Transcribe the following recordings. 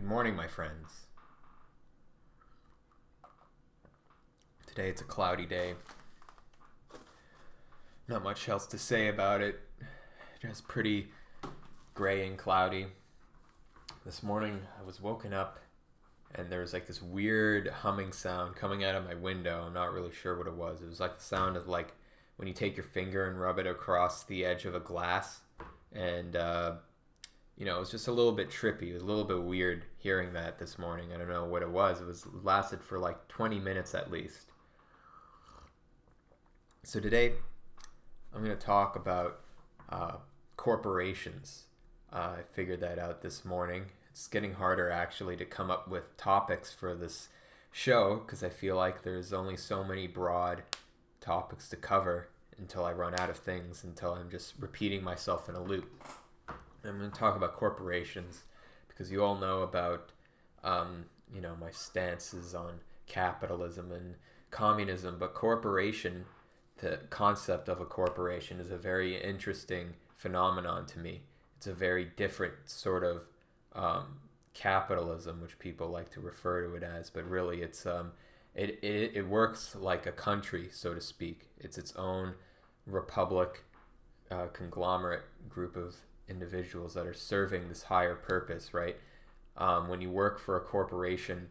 Good morning, my friends. Today it's a cloudy day. Not much else to say about it. Just pretty gray and cloudy. This morning I was woken up and there was like this weird humming sound coming out of my window. I'm not really sure what it was. It was like the sound of like when you take your finger and rub it across the edge of a glass. And it was just a little bit trippy. It was a little bit weird hearing that this morning. I don't know what it was. It lasted for like 20 minutes at least. So today I'm going to talk about corporations. I figured that out this morning. It's getting harder actually to come up with topics for this show because I feel like there's only so many broad topics to cover until I run out of things, until I'm just repeating myself in a loop. I'm going to talk about corporations because you all know about my stances on capitalism and communism, but the concept of a corporation is a very interesting phenomenon to me. It's a very different sort of capitalism, which people like to refer to it as, but really it works like a country, so to speak. It's its own republic, conglomerate group of individuals that are serving this higher purpose, right? When you work for a corporation,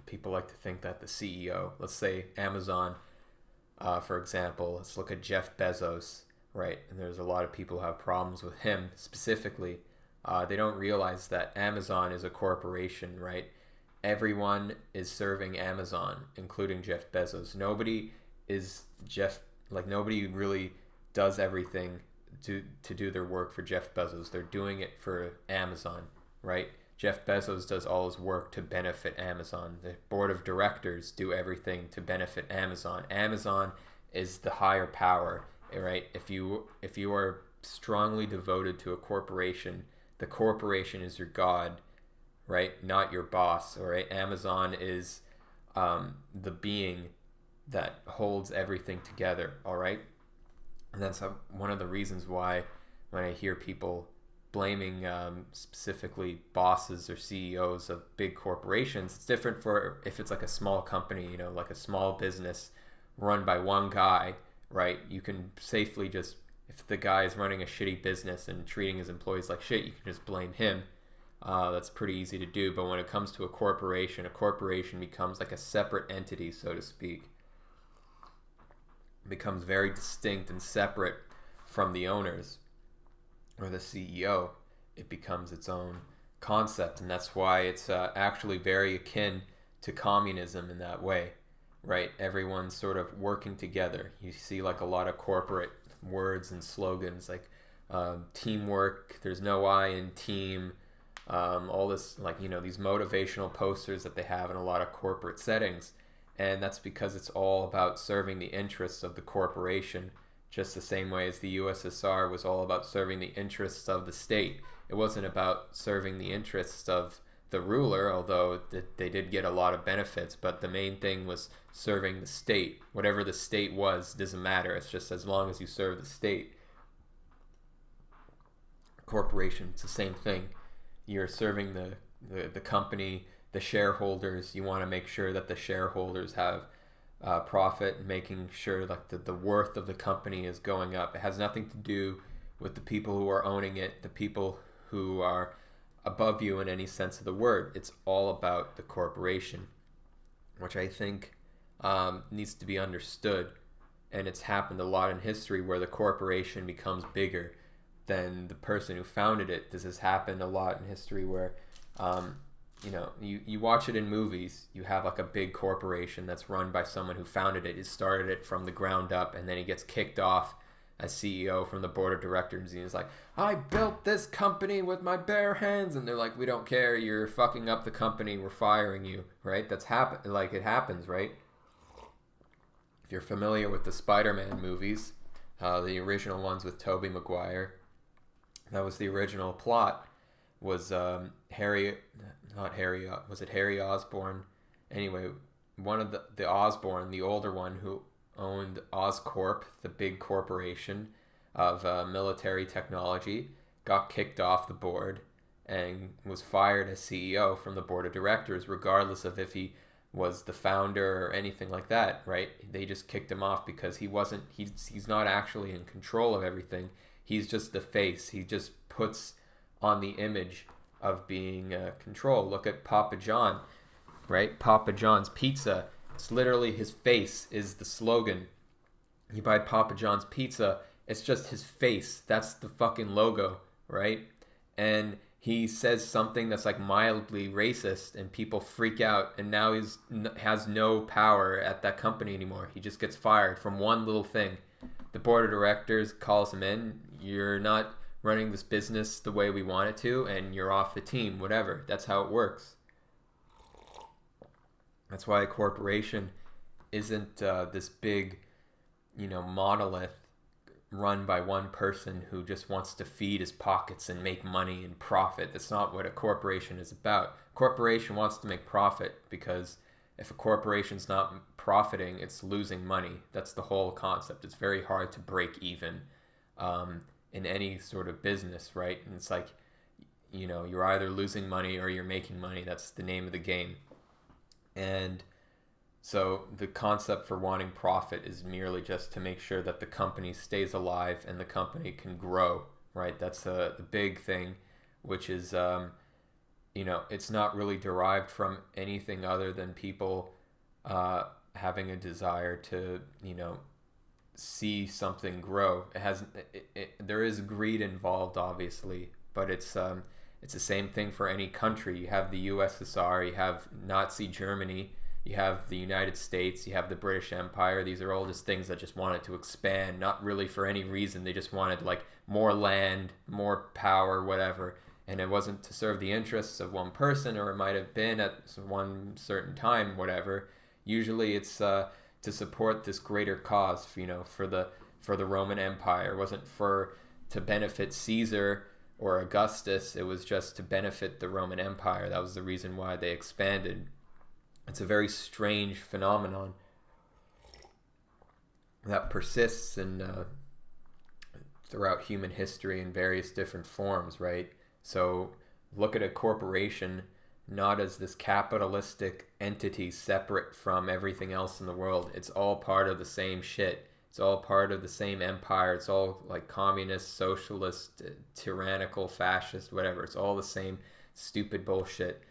people like to think that the CEO, let's say Amazon, for example, let's look at Jeff Bezos, right? And there's a lot of people who have problems with him specifically. They don't realize that Amazon is a corporation, right? Everyone is serving Amazon, including Jeff Bezos. Nobody really does everything to do their work for Jeff Bezos. They're doing it for Amazon, right? Jeff Bezos does all his work to benefit Amazon. The board of directors do everything to benefit Amazon. Amazon is the higher power, right? If you are strongly devoted to a corporation, the corporation is your god, right? Not your boss, all right? Amazon is the being that holds everything together, all right? And that's one of the reasons why when I hear people blaming specifically bosses or CEOs of big corporations, it's different for if it's like a small company, like a small business run by one guy, right? You can safely just, if the guy is running a shitty business and treating his employees like shit, you can just blame him. That's pretty easy to do. But when it comes to a corporation becomes like a separate entity, so to speak. It becomes very distinct and separate from the owners or the CEO. It becomes its own concept, and that's why it's actually very akin to communism in that way, right? Everyone's sort of working together. You see like a lot of corporate words and slogans like teamwork, there's no I in team, all this, like, these motivational posters that they have in a lot of corporate settings. And that's because it's all about serving the interests of the corporation, just the same way as the USSR was all about serving the interests of the state. It wasn't about serving the interests of the ruler, although they did get a lot of benefits, but the main thing was serving the state. Whatever the state was, doesn't matter. It's just as long as you serve the state. Corporation, it's the same thing. You're serving the company, the shareholders. You want to make sure that the shareholders have profit, making sure like the worth of the company is going up. It has nothing to do with the people who are owning it, the people who are above you in any sense of the word. It's all about the corporation, which I think needs to be understood. And it's happened a lot in history where the corporation becomes bigger than the person who founded it. This has happened a lot in history where you watch it in movies. You have like a big corporation that's run by someone who founded it. He started it from the ground up, and then he gets kicked off as CEO from the board of directors. And he's like, I built this company with my bare hands. And they're like, we don't care. You're fucking up the company. We're firing you, right? It happens, right? If you're familiar with the Spider-Man movies, the original ones with Tobey Maguire, that was the original plot. Was Harry Osborn? Anyway, one of the Osborn, the older one who owned Oscorp, the big corporation of military technology, got kicked off the board, and was fired as CEO from the board of directors, regardless of if he was the founder or anything like that, right? They just kicked him off because he's not actually in control of everything. He's just the face. He just puts on the image of being control. Look at Papa John, right? Papa John's Pizza. It's literally his face is the slogan. You buy Papa John's Pizza, it's just his face. That's the fucking logo, right? And he says something that's like mildly racist and people freak out, and now has no power at that company anymore. He just gets fired from one little thing. The board of directors calls him in. You're not running this business the way we want it to, and you're off the team, whatever. That's how it works. That's why a corporation isn't this big, monolith run by one person who just wants to feed his pockets and make money and profit. That's not what a corporation is about. A corporation wants to make profit because if a corporation's not profiting, it's losing money. That's the whole concept. It's very hard to break even in any sort of business, right? And it's like, you're either losing money or you're making money. That's the name of the game. And so the concept for wanting profit is merely just to make sure that the company stays alive and the company can grow, right? That's the big thing, which is, it's not really derived from anything other than people having a desire to, see something grow. There is greed involved, obviously, but it's the same thing for any country. You have the USSR, you have Nazi Germany, you have the United States, you have the British Empire. These are all just things that just wanted to expand, not really for any reason. They just wanted like more land, more power, whatever. And it wasn't to serve the interests of one person, or it might have been at one certain time, whatever. Usually it's to support this greater cause, for the Roman Empire. It wasn't to benefit Caesar or Augustus. It was just to benefit the Roman Empire. That was the reason why they expanded. It's a very strange phenomenon that persists throughout human history in various different forms, right? So look at a corporation not as this capitalistic entity separate from everything else in the world. It's all part of the same shit. It's all part of the same empire. It's all like communist, socialist, tyrannical, fascist, whatever. It's all the same stupid bullshit.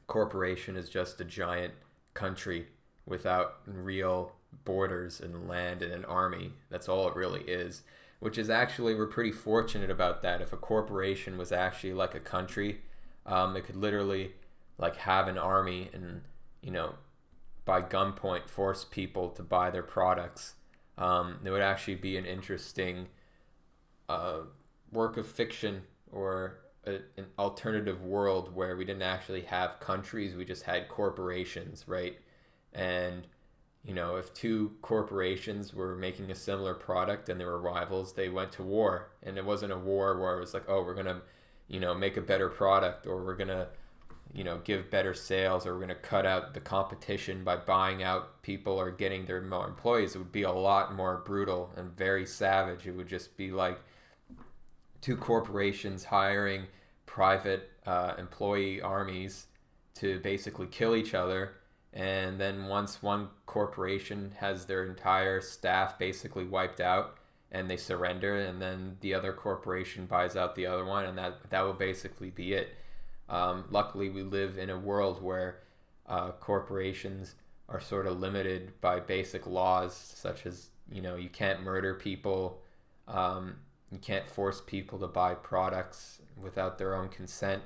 Corporation is just a giant country without real borders and land and an army. That's all it really is. Which is actually, we're pretty fortunate about that. If a corporation was actually like a country, it could literally like have an army and, by gunpoint force people to buy their products. It would actually be an interesting work of fiction, or an alternative world where we didn't actually have countries, we just had corporations, right? And if two corporations were making a similar product and they were rivals, they went to war. And it wasn't a war where it was like, oh, we're gonna make a better product, or we're gonna give better sales, or we're gonna cut out the competition by buying out people or getting their more employees. It would be a lot more brutal and very savage. It would just be like two corporations hiring private employee armies to basically kill each other. And then once one corporation has their entire staff basically wiped out and they surrender, and then the other corporation buys out the other one, and that will basically be it. Luckily, we live in a world where corporations are sort of limited by basic laws, such as, you can't murder people, you can't force people to buy products without their own consent.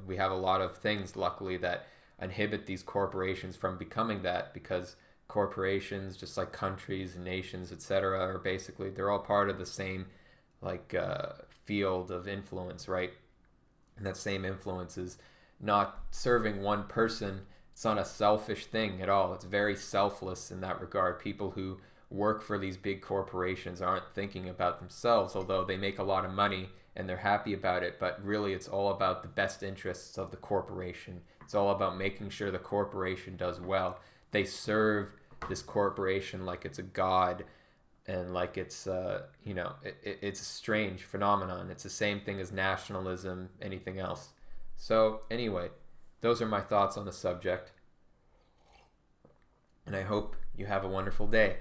We have a lot of things, luckily, that inhibit these corporations from becoming that, because corporations, just like countries and nations, etc., are basically, they're all part of the same field of influence, right? And that same influence is not serving one person. It's not a selfish thing at all. It's very selfless in that regard. People who work for these big corporations aren't thinking about themselves, although they make a lot of money and they're happy about it, but really it's all about the best interests of the corporation. It's all about making sure the corporation does well. They serve this corporation like it's a god, and like it's it's a strange phenomenon. It's the same thing as nationalism, anything else. So anyway, those are my thoughts on the subject, and I hope you have a wonderful day.